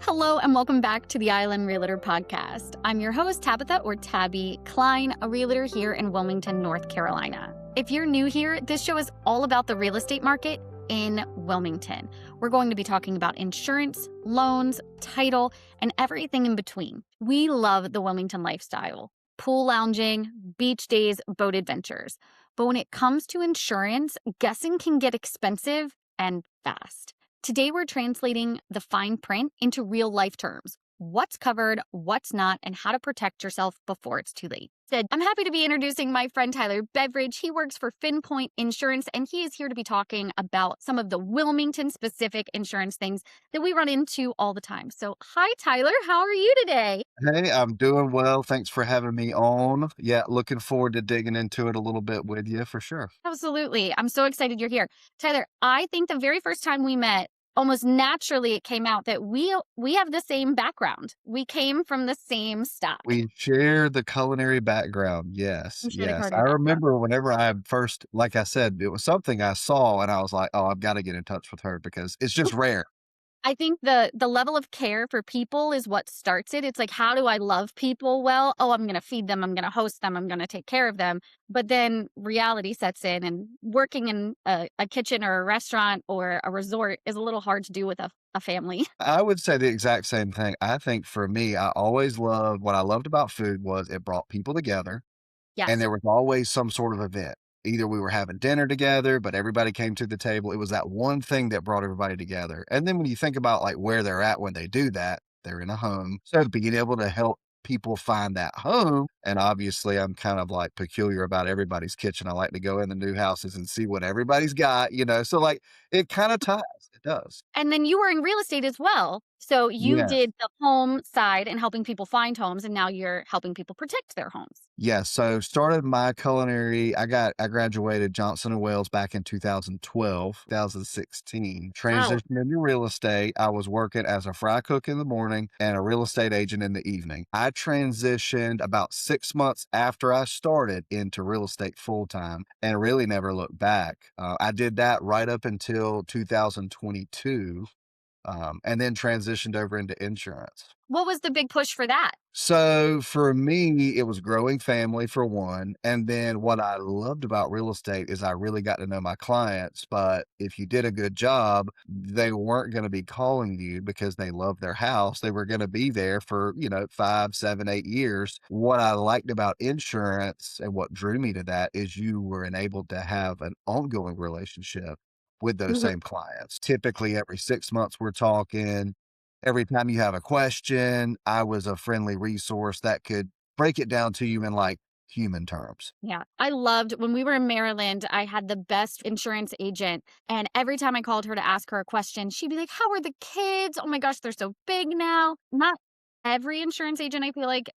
Hello and welcome back to the ILM Realtor Podcast. I'm your host, Tabetha or Tabi Klein, a realtor here in Wilmington, North Carolina. If you're new here, this show is all about the real estate market in Wilmington. We're going to be talking about insurance, loans, title, and everything in between. We love the Wilmington lifestyle, pool lounging, beach days, boat adventures. But when it comes to insurance, guessing can get expensive and fast. Today, we're translating the fine print into real life terms. What's covered, what's not, and how to protect yourself before it's too late. I'm happy to be introducing my friend Tyler Beverage. He works for FinPoint Insurance, and he is here to be talking about some of the Wilmington-Specific insurance things that we run into all the time. So, hi, Tyler. How are you today? Hey, I'm doing well. Thanks for having me on. Yeah, looking forward to digging into it a little bit with you for sure. Absolutely. I'm so excited you're here. Tyler, I think the very first time we met, almost naturally it came out that we have the same background. We came from the same stock. We share the culinary background. Yes, We share the yes. I culinary background. remember whenever I first, like I said, it was something I saw and I was like, oh, I've got to get in touch with her because it's just rare. I think the level of care for people is what starts it. It's like, how do I love people well? Oh, I'm going to feed them. I'm going to host them. I'm going to take care of them. But then reality sets in, and working in a kitchen or a restaurant or a resort is a little hard to do with a family. I would say the exact same thing. I think for me, I always loved what I loved about food was it brought people together. And Yes. there was always some sort of event. Either we were having dinner together, but everybody came to the table. It was that one thing that brought everybody together. And then when you think about like where they're at when they do that, they're in a home. So being able to help people find that home. And obviously I'm kind of like peculiar about everybody's kitchen. I like to go in the new houses and see what everybody's got, so like it kind of ties. It does. And then you were in real estate as well. So you Yes. did the home side and helping people find homes, and now you're helping people protect their homes. Yes, so started my culinary. I graduated Johnson and Wales back in 2012, 2016. Wow. Transitioned into real estate. I was working as a fry cook in the morning and a real estate agent in the evening. I transitioned about 6 months after I started into real estate full time and really never looked back. I did that right up until 2022, and then transitioned over into insurance. What was the big push for that? So for me, it was growing family for one. And then what I loved about real estate is I really got to know my clients. But if you did a good job, they weren't going to be calling you because they loved their house. They were going to be there for, 5, 7, 8 years. What I liked about insurance and what drew me to that is you were enabled to have an ongoing relationship with those Mhm. same clients. Typically every 6 months, we're talking. Every time you have a question, I was a friendly resource that could break it down to you in like human terms. Yeah. I loved when we were in Maryland, I had the best insurance agent. And every time I called her to ask her a question, she'd be like, how are the kids? Oh my gosh, they're so big now. Not every insurance agent, I feel like,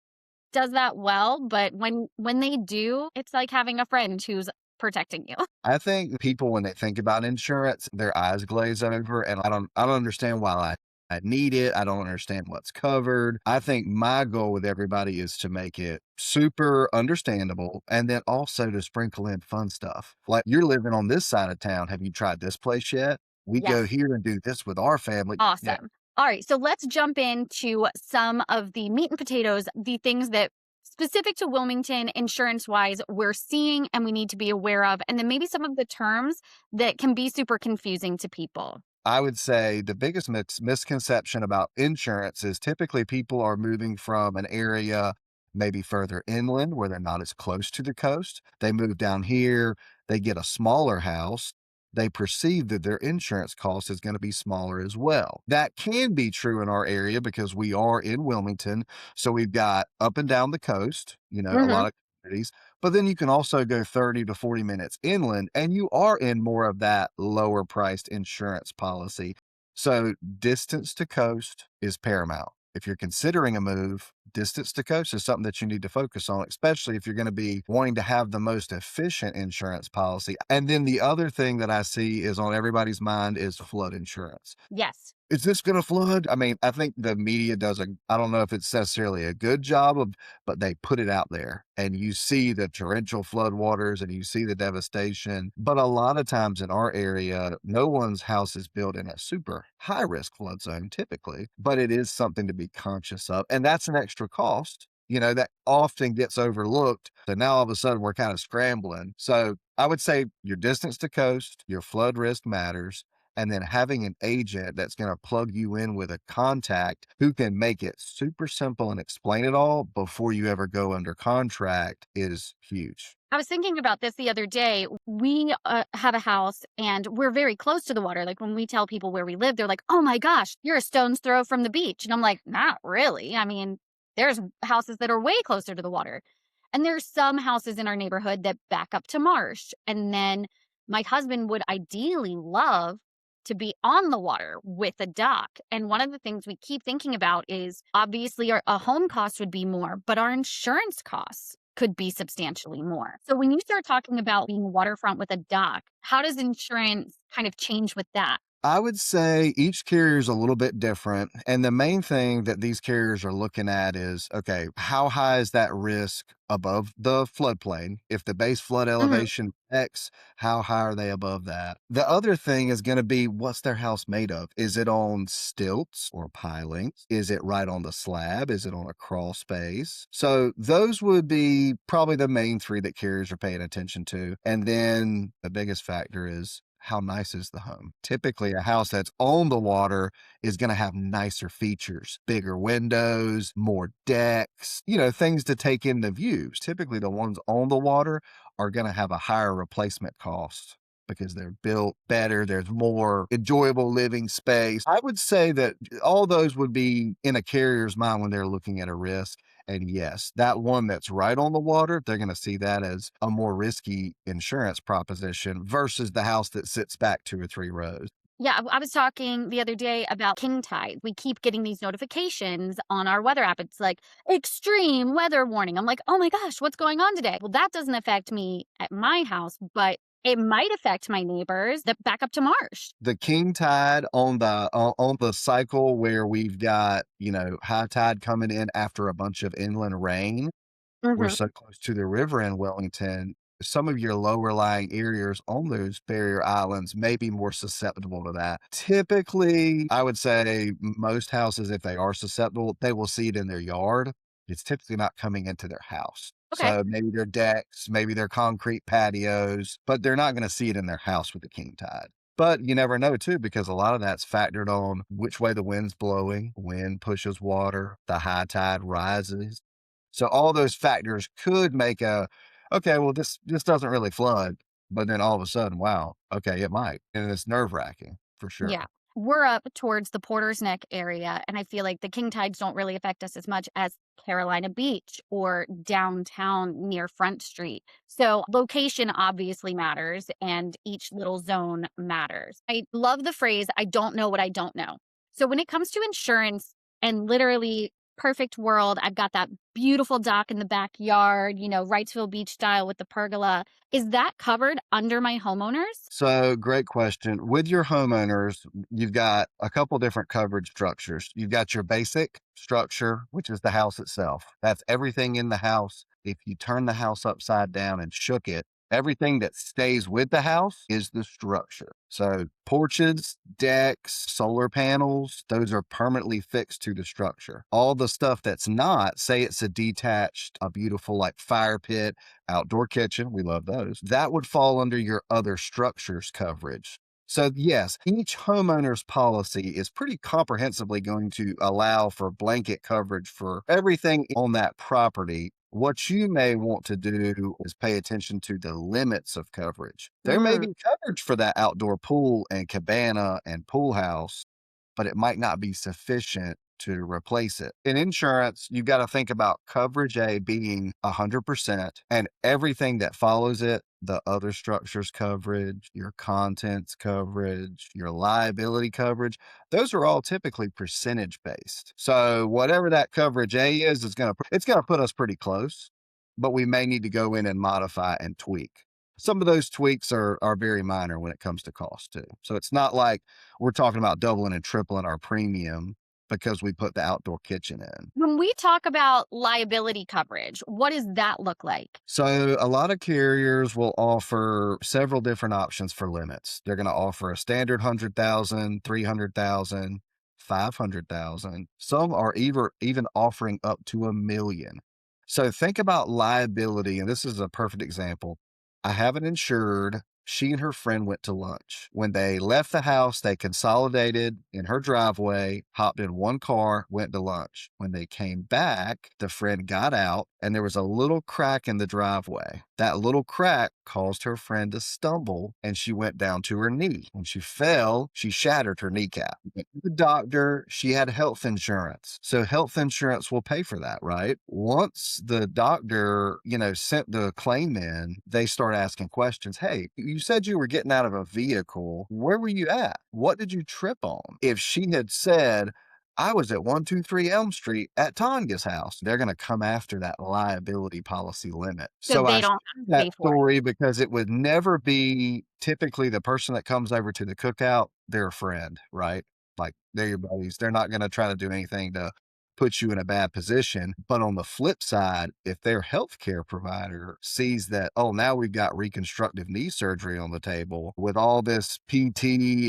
does that well. But when they do, it's like having a friend who's protecting you. I think people, when they think about insurance, their eyes glaze over, and I don't understand why I need it. I don't understand what's covered. I think my goal with everybody is to make it super understandable and then also to sprinkle in fun stuff. Like you're living on this side of town. Have you tried this place yet? We go Yes. here and do this with our family. Yeah. Awesome. All right. So let's jump into some of the meat and potatoes, the things that specific to Wilmington insurance wise we're seeing and we need to be aware of. And then maybe some of the terms that can be super confusing to people. I would say the biggest misconception about insurance is typically people are moving from an area maybe further inland where they're not as close to the coast. They move down here, they get a smaller house. They perceive that their insurance cost is going to be smaller as well. That can be true in our area because we are in Wilmington. So we've got up and down the coast, a Hmm. lot of communities. But then you can also go 30 to 40 minutes inland and you are in more of that lower priced insurance policy. So distance to coast is paramount. If you're considering a move, distance to coast is something that you need to focus on, especially if you're going to be wanting to have the most efficient insurance policy. And then the other thing that I see is on everybody's mind is flood insurance. Yes. is this going to flood? I mean, I think the media does I don't know if it's necessarily a good job of, but they put it out there and you see the torrential floodwaters and you see the devastation. But a lot of times in our area, no one's house is built in a super high risk flood zone typically, but it is something to be conscious of. And that's an extra cost. That often gets overlooked. So now all of a sudden we're kind of scrambling. So I would say your distance to coast, your flood risk matters, and then having an agent that's going to plug you in with a contact who can make it super simple and explain it all before you ever go under contract is huge. I was thinking about this the other day. We have a house and we're very close to the water. Like when we tell people where we live, they're like, oh my gosh, you're a stone's throw from the beach. And I'm like, not really. I mean, there's houses that are way closer to the water. And there's some houses in our neighborhood that back up to marsh. And then my husband would ideally love to be on the water with a dock. And one of the things we keep thinking about is obviously a home cost would be more, but our insurance costs could be substantially more. So when you start talking about being waterfront with a dock, how does insurance kind of change with that? I would say each carrier is a little bit different. And the main thing that these carriers are looking at is, okay, how high is that risk above the floodplain? If the base flood Mhm. elevation X, how high are they above that? The other thing is going to be what's their house made of? Is it on stilts or pilings? Is it right on the slab? Is it on a crawl space? So those would be probably the main three that carriers are paying attention to. And then the biggest factor is how nice is the home? Typically, a house that's on the water is going to have nicer features, bigger windows, more decks, things to take in the views. Typically, the ones on the water are going to have a higher replacement cost because they're built better. There's more enjoyable living space. I would say that all those would be in a carrier's mind when they're looking at a risk. And yes, that one that's right on the water, they're going to see that as a more risky insurance proposition versus the house that sits back 2 or 3 rows. Yeah, I was talking the other day about king tide. We keep getting these notifications on our weather app. It's like extreme weather warning. I'm like, oh my gosh, what's going on today? Well, that doesn't affect me at my house, but it might affect my neighbors that back up to marsh. The king tide on the cycle where we've got, high tide coming in after a bunch of inland rain. We're Hmm. so close to the river in Wilmington. Some of your lower lying areas on those barrier islands may be more susceptible to that. Typically, I would say most houses, if they are susceptible, they will see it in their yard. It's typically not coming into their house. Okay. So maybe their decks, maybe their concrete patios, but they're not going to see it in their house with the king tide. But you never know too, because a lot of that's factored on which way the wind's blowing, wind pushes water, the high tide rises. So all those factors could make okay, well, this doesn't really flood, but then all of a sudden, wow, okay, it might. And it's nerve-wracking for Yeah. sure. We're up towards the Porter's Neck area, and I feel like the king tides don't really affect us as much as Carolina Beach or downtown near Front Street. So location obviously matters, and each little zone matters. I love the phrase, I don't know what I don't know. So when it comes to insurance and literally perfect world, I've got that beautiful dock in the backyard, Wrightsville Beach style with the pergola. Is that covered under my homeowners? So great question. With your homeowners, you've got a couple different coverage structures. You've got your basic structure, which is the house itself. That's everything in the house. If you turn the house upside down and shook it, everything that stays with the house is the structure. So porches, decks, solar panels, those are permanently fixed to the structure. All the stuff that's not, say it's a beautiful like fire pit, outdoor kitchen, we love those. That would fall under your other structures coverage. So yes, each homeowner's policy is pretty comprehensively going to allow for blanket coverage for everything on that property. What you may want to do is pay attention to the limits of coverage. There may Mm, be coverage for that outdoor pool and cabana and pool house, but it might not be sufficient to replace it. In insurance, you've got to think about coverage A being 100% and everything that follows it, the other structures coverage, your contents coverage, your liability coverage, those are all typically percentage based. So whatever that coverage A is it's going to put us pretty close, but we may need to go in and modify and tweak. Some of those tweaks are very minor when it comes to cost too. So it's not like we're talking about doubling and tripling our premium because we put the outdoor kitchen in. When we talk about liability coverage, what does that look like? So a lot of carriers will offer several different options for limits. They're going to offer a standard 100,000, 300,000, 500,000. Some are even offering up to 1 million. So think about liability, and this is a perfect example. I have an insured. She and her friend went to lunch. When they left the house, they consolidated in her driveway, hopped in one car, went to lunch. When they came back, the friend got out and there was a little crack in the driveway. That little crack caused her friend to stumble and she went down to her knee. When she fell, she shattered her kneecap. Went to the doctor, she had health insurance. So health insurance will pay for that, right? Once the doctor, sent the claim in, they start asking questions. Hey, you said you were getting out of a vehicle. Where were you at? What did you trip on? If she had said, I was at 123 Elm Street at Tanya's house, they're going to come after that liability policy limit. So So I they share don't have to that pay for it. story because it would never be typically the person that comes over to the cookout, they're a friend, right? Like they're your buddies. They're not going to try to do anything to put you in a bad position. But on the flip side, if their healthcare provider sees that, oh, now we've got reconstructive knee surgery on the table with all this PT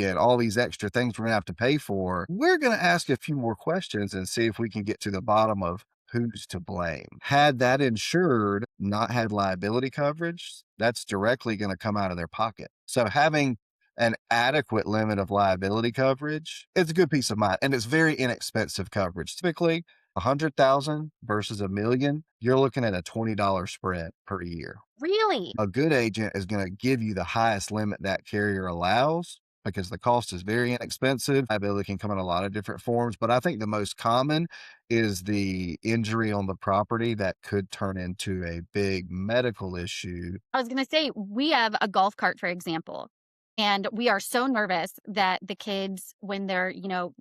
and all these extra things we're going to have to pay for, we're going to ask a few more questions and see if we can get to the bottom of who's to blame. Had that insured not had liability coverage, that's directly going to come out of their pocket. So having an adequate limit of liability coverage, it's a good peace of mind. And it's very inexpensive coverage. Typically, 100,000 versus 1 million, you're looking at a $20 spread per year. Really? A good agent is going to give you the highest limit that carrier allows because the cost is very inexpensive. Liability can come in a lot of different forms, but I think the most common is the injury on the property that could turn into a big medical issue. I was going to say, we have a golf cart, for example, and we are so nervous that the kids, when they're,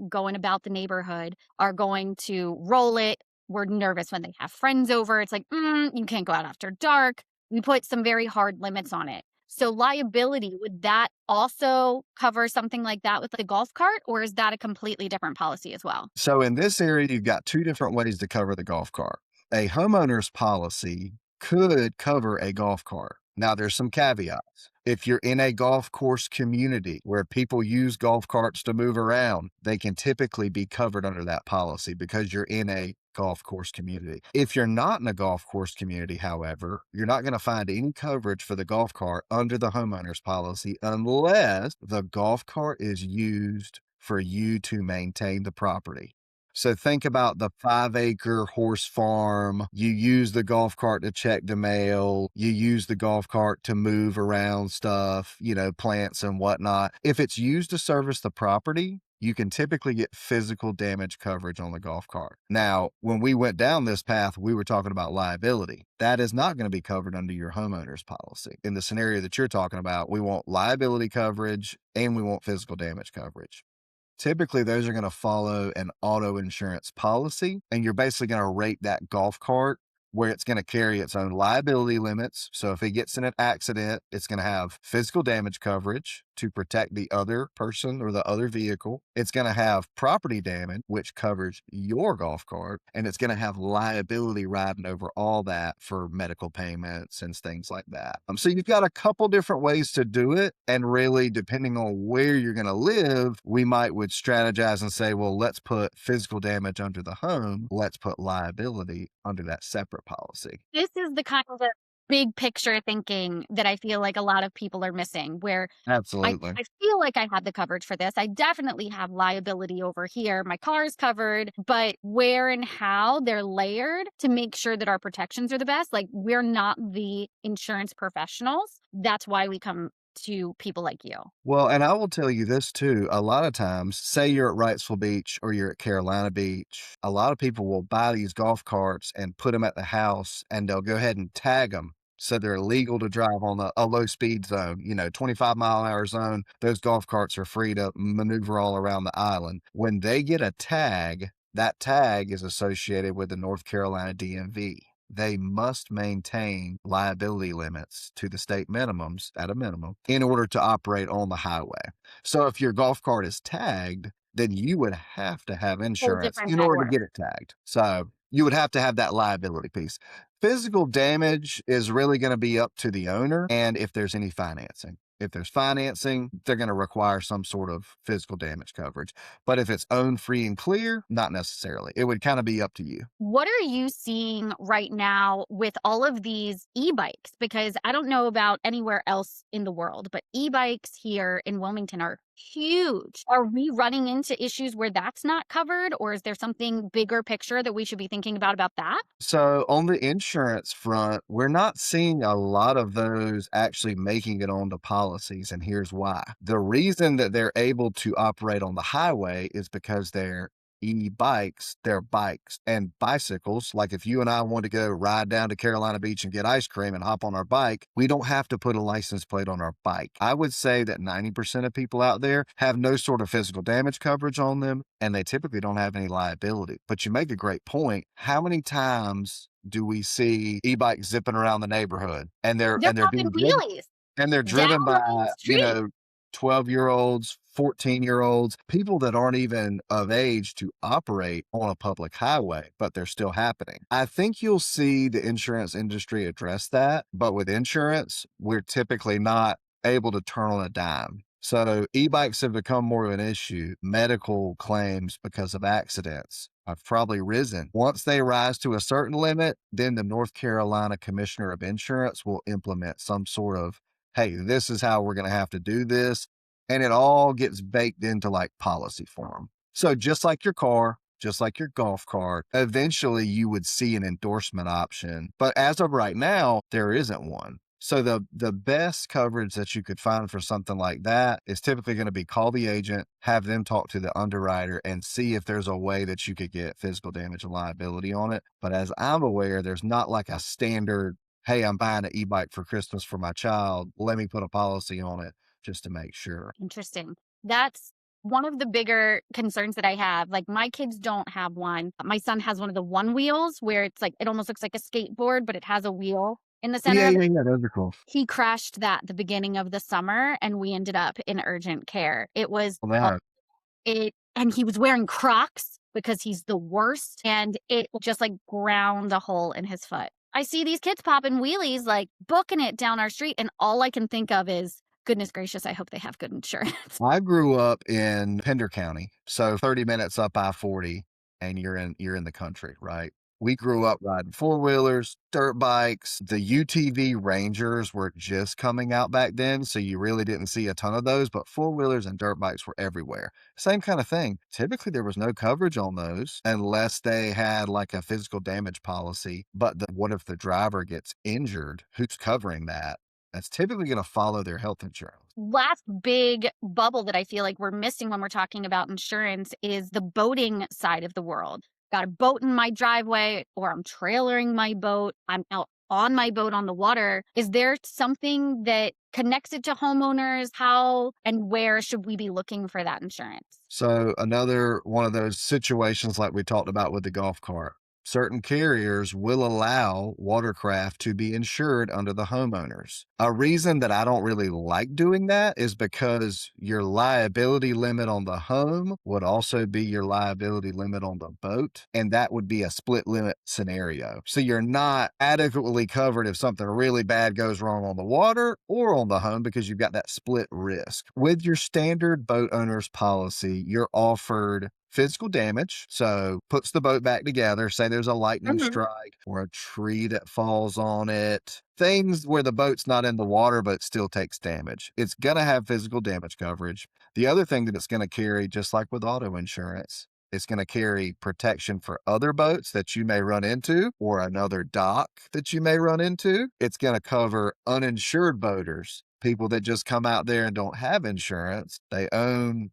going about the neighborhood, are going to roll it. We're nervous when they have friends over. It's like, you can't go out after dark. We put some very hard limits on it. So liability, would that also cover something like that with the golf cart, or is that a completely different policy as well? So in this area, you've got two different ways to cover the golf cart. A homeowner's policy could cover a golf cart. Now, there's some caveats. If you're in a golf course community where people use golf carts to move around, they can typically be covered under that policy because you're in a golf course community. If you're not in a golf course community, however, you're not going to find any coverage for the golf cart under the homeowner's policy unless the golf cart is used for you to maintain the property. So think about the 5-acre horse farm. You use the golf cart to check the mail. You use the golf cart to move around stuff, plants and whatnot. If it's used to service the property, you can typically get physical damage coverage on the golf cart. Now, when we went down this path, we were talking about liability. That is not going to be covered under your homeowner's policy. In the scenario that you're talking about, we want liability coverage and we want physical damage coverage. Typically, those are going to follow an auto insurance policy, and you're basically going to rate that golf cart where it's going to carry its own liability limits. So if it gets in an accident, it's going to have physical damage coverage to protect the other person or the other vehicle. It's going to have property damage, which covers your golf cart, and it's going to have liability riding over all that for medical payments and things like that. So you've got a couple different ways to do it. And really, depending on where you're going to live, we would strategize and say, well, let's put physical damage under the home. Let's put liability under that separate policy. This is the kind of big picture thinking that I feel like a lot of people are missing, where Absolutely. I feel like I have the coverage for this. I definitely have liability over here. My car is covered, but where and how they're layered to make sure that our protections are the best. Like, we're not the insurance professionals. That's why we come to people like you. Well, and I will tell you this too. A lot of times, say you're at Wrightsville Beach or you're at Carolina Beach, a lot of people will buy these golf carts and put them at the house and they'll go ahead and tag them. So they're legal to drive on a low speed zone, 25-mile-an-hour zone. Those golf carts are free to maneuver all around the island. When they get a tag, that tag is associated with the North Carolina DMV. they must maintain liability limits to the state minimums at a minimum in order to operate on the highway. So if your golf cart is tagged, then you would have to have Whole insurance different in bag of order to worms. get it tagged. So you would have to have that liability piece. Physical damage is really going to be up to the owner and if there's any financing. If there's financing, they're going to require some sort of physical damage coverage. But if it's owned free and clear, not necessarily. It would kind of be up to you. What are you seeing right now with all of these e-bikes? Because I don't know about anywhere else in the world, but e-bikes here in Wilmington are huge. Are we running into issues where that's not covered, or is there something bigger picture that we should be thinking about that? So on the insurance front, we're not seeing a lot of those actually making it onto policies. And here's why. The reason that they're able to operate on the highway is because they're e-bikes, they're bikes and bicycles. Like if you and I want to go ride down to Carolina Beach and get ice cream and hop on our bike, we don't have to put a license plate on our bike. I would say that 90% of people out there have no sort of physical damage coverage on them, and they typically don't have any liability. But you make a great point. How many times do we see e-bikes zipping around the neighborhood and they're They're popping being driven wheelies and they're down driven the main by, street. 12-year-olds, 14-year-olds, people that aren't even of age to operate on a public highway, but they're still happening. I think you'll see the insurance industry address that, but with insurance, we're typically not able to turn on a dime. So e-bikes have become more of an issue. Medical claims because of accidents have probably risen. Once they rise to a certain limit, then the North Carolina Commissioner of Insurance will implement some sort of, hey, this is how we're going to have to do this. And it all gets baked into like policy form. So just like your car, just like your golf cart, eventually you would see an endorsement option. But as of right now, there isn't one. So the best coverage that you could find for something like that is typically going to be call the agent, have them talk to the underwriter and see if there's a way that you could get physical damage and liability on it. But as I'm aware, there's not like a standard, hey, I'm buying an e-bike for Christmas for my child. Let me put a policy on it just to make sure. Interesting. That's one of the bigger concerns that I have. Like my kids don't have one. My son has one of the one wheels where it's like, it almost looks like a skateboard, but it has a wheel in the center Yeah, of it. yeah, yeah. Those are cool. He crashed that the beginning of the summer and we ended up in urgent care. It was Well, now, and he was wearing Crocs because he's the worst. And it just like ground a hole in his foot. I see these kids popping wheelies, like booking it down our street. And all I can think of is, goodness gracious, I hope they have good insurance. I grew up in Pender County, so 30 minutes up I-40, and you're in the country, right? We grew up riding four-wheelers, dirt bikes. The UTV Rangers were just coming out back then, so you really didn't see a ton of those, but four-wheelers and dirt bikes were everywhere. Same kind of thing. Typically, there was no coverage on those unless they had like a physical damage policy. But what if the driver gets injured? Who's covering that? That's typically going to follow their health insurance. Last big bubble that I feel like we're missing when we're talking about insurance is the boating side of the world. Got a boat in my driveway, or I'm trailering my boat. I'm out on my boat on the water. Is there something that connects it to homeowners? How and where should we be looking for that insurance? So another one of those situations like we talked about with the golf cart. Certain carriers will allow watercraft to be insured under the homeowners. A reason that I don't really like doing that is because your liability limit on the home would also be your liability limit on the boat, and that would be a split limit scenario. So you're not adequately covered if something really bad goes wrong on the water or on the home because you've got that split risk. With your standard boat owner's policy, you're offered physical damage, so puts the boat back together. Say there's a lightning strike or a tree that falls on it, things where the boat's not in the water but still takes damage. It's going to have physical damage coverage. The other thing that it's going to carry, just like with auto insurance, it's going to carry protection for other boats that you may run into or another dock that you may run into. It's going to cover uninsured boaters, people that just come out there and don't have insurance. They own,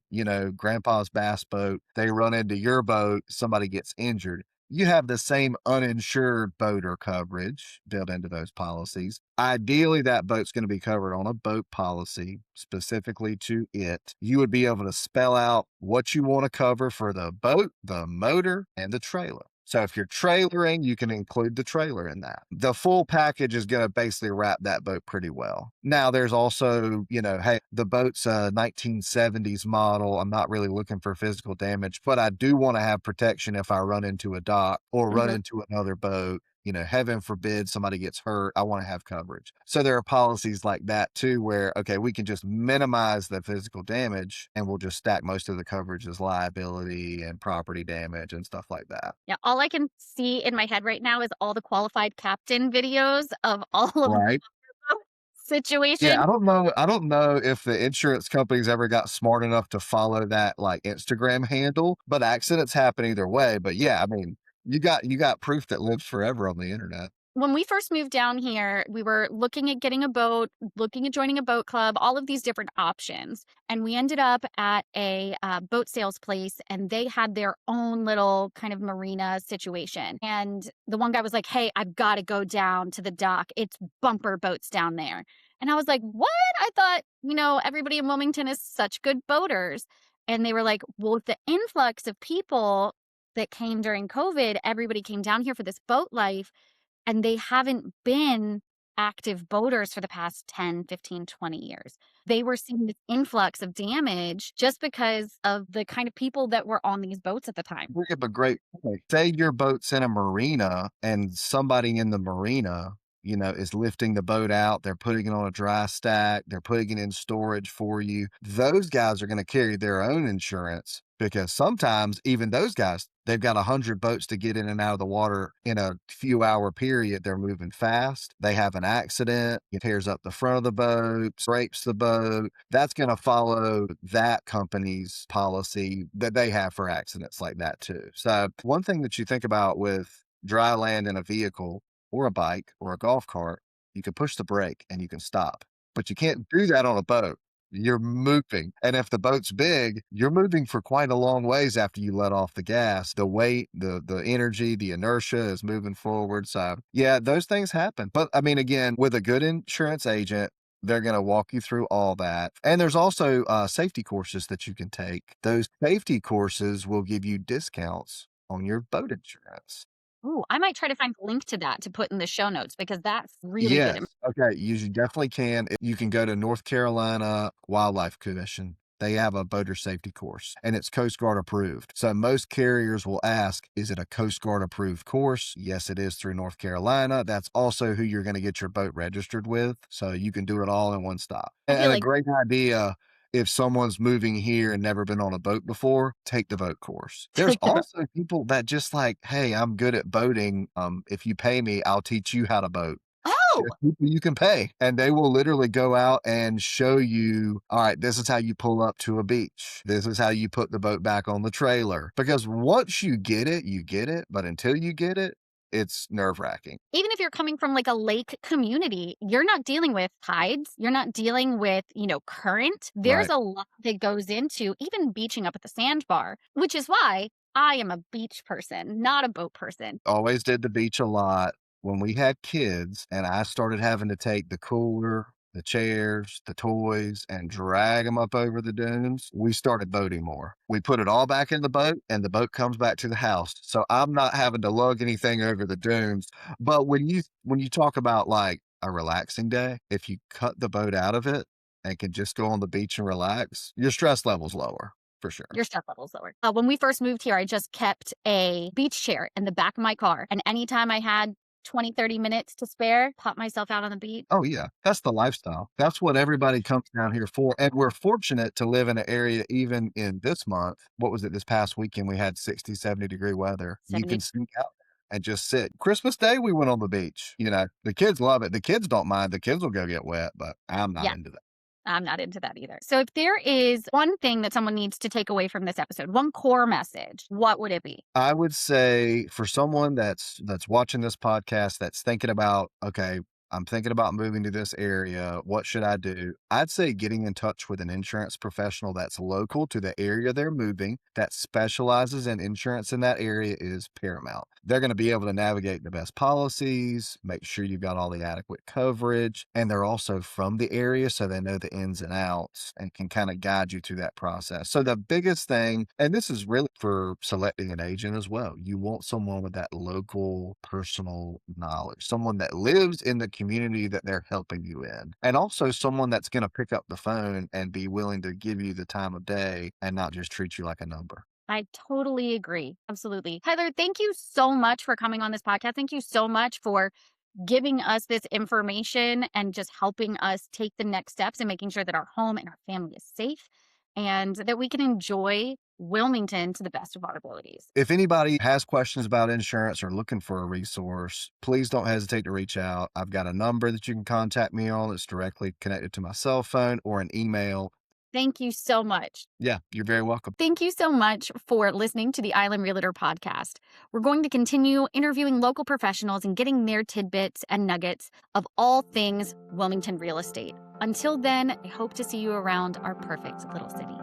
grandpa's bass boat. They run into your boat. Somebody gets injured. You have the same uninsured boater coverage built into those policies. Ideally, that boat's going to be covered on a boat policy specifically to it. You would be able to spell out what you want to cover for the boat, the motor, and the trailer. So if you're trailering, you can include the trailer in that. The full package is going to basically wrap that boat pretty well. Now, there's also, hey, the boat's a 1970s model. I'm not really looking for physical damage, but I do want to have protection if I run into a dock or run Mhm. into another boat. Heaven forbid somebody gets hurt. I want to have coverage. So there are policies like that too, where, okay, we can just minimize the physical damage and we'll just stack most of the coverage as liability and property damage and stuff like that. Yeah, all I can see in my head right now is all the qualified captain videos of all of the Right. Yeah, situation. I don't know if the insurance companies ever got smart enough to follow that like Instagram handle, but accidents happen either way. But yeah, I mean, you got proof that lives forever on the internet. When we first moved down here, we were looking at getting a boat, looking at joining a boat club, all of these different options. And we ended up at a boat sales place, and they had their own little kind of marina situation. And the one guy was like, "Hey, I've got to go down to the dock. It's bumper boats down there." And I was like, "What?" I thought, everybody in Wilmington is such good boaters. And they were like, "Well, with the influx of people that came during COVID, everybody came down here for this boat life, and they haven't been active boaters for the past 10, 15, 20 years. They were seeing this influx of damage just because of the kind of people that were on these boats at the time." Bring up a great point. Say your boat's in a marina and somebody in the marina, is lifting the boat out. They're putting it on a dry stack. They're putting it in storage for you. Those guys are going to carry their own insurance because sometimes even those guys, they've got 100 boats to get in and out of the water in a few hour period. They're moving fast. They have an accident. It tears up the front of the boat, scrapes the boat. That's going to follow that company's policy that they have for accidents like that too. So one thing that you think about with dry land in a vehicle or a bike or a golf cart, you can push the brake and you can stop, but you can't do that on a boat. You're moving. And if the boat's big, you're moving for quite a long ways after you let off the gas. The weight, the energy, the inertia is moving forward. So yeah, those things happen. But I mean, again, with a good insurance agent, they're going to walk you through all that. And there's also safety courses that you can take. Those safety courses will give you discounts on your boat insurance. Ooh, I might try to find a link to that to put in the show notes because that's really good. Yes. Okay. You definitely can. You can go to North Carolina Wildlife Commission. They have a boater safety course and it's Coast Guard approved. So most carriers will ask, is it a Coast Guard approved course? Yes, it is through North Carolina. That's also who you're going to get your boat registered with. So you can do it all in one stop. I feel And a like great idea, if someone's moving here and never been on a boat before, take the boat course. There's take the boat. also people that just like, hey, I'm good at boating. If you pay me, I'll teach you how to boat. Oh, There's people you can pay, and they will literally go out and show you, all right, this is how you pull up to a beach. This is how you put the boat back on the trailer. Because once you get it, you get it. But until you get it, it's nerve wracking. even if you're coming from like a lake community, you're not dealing with tides. You're not dealing with, current. There's Right. a lot that goes into even beaching up at the sandbar, which is why I am a beach person, not a boat person. Always did the beach a lot. When we had kids and I started having to take the cooler, the chairs, the toys, and drag them up over the dunes, we started boating more. We put it all back in the boat and the boat comes back to the house. So I'm not having to lug anything over the dunes. But when you talk about like a relaxing day, if you cut the boat out of it and can just go on the beach and relax, your stress level's lower for sure. Your stress level's lower. When we first moved here, I just kept a beach chair in the back of my car. And anytime I had 20, 30 minutes to spare, pop myself out on the beach. Oh, yeah. That's the lifestyle. That's what everybody comes down here for. And we're fortunate to live in an area, even in this month. What was it? This past weekend, we had 60, 70-degree weather. You 70. can sneak out and just sit. Christmas Day, we went on the beach. The kids love it. The kids don't mind. The kids will go get wet, but I'm not Yeah. into that. I'm not into that either. So if there is one thing that someone needs to take away from this episode, one core message, what would it be? I would say for someone that's watching this podcast, that's thinking about, okay, I'm thinking about moving to this area. What should I do? I'd say getting in touch with an insurance professional that's local to the area they're moving, that specializes in insurance in that area is paramount. They're going to be able to navigate the best policies, make sure you've got all the adequate coverage, and they're also from the area, so they know the ins and outs and can kind of guide you through that process. So the biggest thing, and this is really for selecting an agent as well, you want someone with that local personal knowledge, someone that lives in the community that they're helping you in, and also someone that's going to pick up the phone and be willing to give you the time of day and not just treat you like a number. I totally agree. Absolutely. Tyler, thank you so much for coming on this podcast. Thank you so much for giving us this information and just helping us take the next steps and making sure that our home and our family is safe and that we can enjoy Wilmington to the best of our abilities. If anybody has questions about insurance or looking for a resource, please don't hesitate to reach out. I've got a number that you can contact me on that's directly connected to my cell phone or an email. Thank you so much. Yeah, you're very welcome. Thank you so much for listening to the ILM Realtor Podcast. We're going to continue interviewing local professionals and getting their tidbits and nuggets of all things Wilmington real estate. Until then, I hope to see you around our perfect little city.